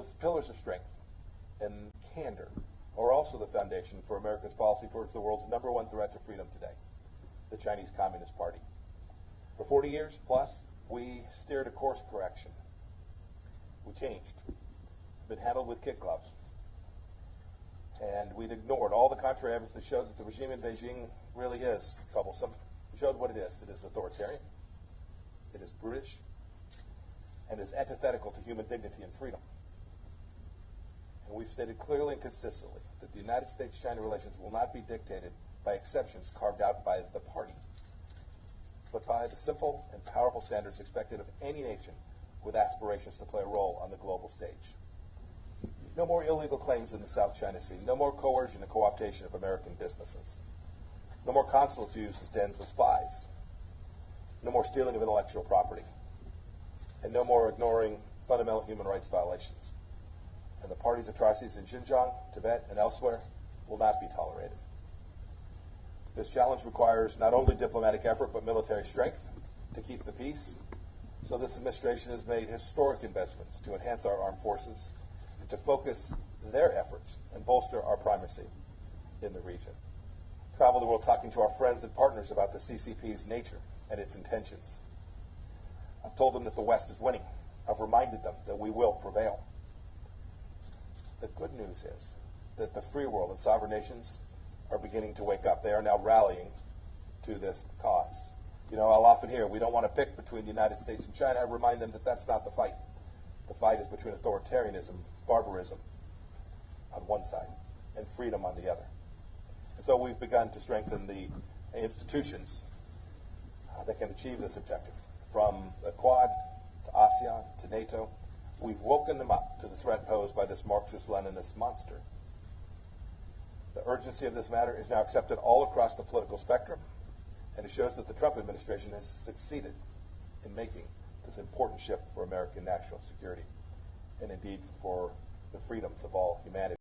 Those pillars of strength and candor are also the foundation for America's policy towards the world's #1 threat to freedom today, the Chinese Communist Party. For 40 years plus, we steered a course correction. We changed. Been handled with kid gloves. And we'd ignored all the contrary evidence that showed that the regime in Beijing really is troublesome. We showed what it is. It is authoritarian. It is brutish. And is antithetical to human dignity and freedom. And we've stated clearly and consistently that the United States-China relations will not be dictated by exceptions carved out by the party, but by the simple and powerful standards expected of any nation with aspirations to play a role on the global stage. No more illegal claims in the South China Sea. No more coercion and co-optation of American businesses. No more consulates used as dens of spies. No more stealing of intellectual property. And no more ignoring fundamental human rights violations. And the party's atrocities in Xinjiang, Tibet, and elsewhere will not be tolerated. This challenge requires not only diplomatic effort, but military strength to keep the peace. So this administration has made historic investments to enhance our armed forces and to focus their efforts and bolster our primacy in the region. Travel the world talking to our friends and partners about the CCP's nature and its intentions. I've told them that the West is winning. I've reminded them that we will prevail. The good news is that the free world and sovereign nations are beginning to wake up. They are now rallying to this cause. You know, I'll often hear, we don't want to pick between the United States and China. I remind them that that's not the fight. The fight is between authoritarianism, barbarism on one side, and freedom on the other. And so we've begun to strengthen the institutions that can achieve this objective. From the Quad to ASEAN to NATO, we've woken them up to the threat posed by this Marxist-Leninist monster. The urgency of this matter is now accepted all across the political spectrum, and it shows that the Trump administration has succeeded in making this important shift for American national security, and indeed for the freedoms of all humanity.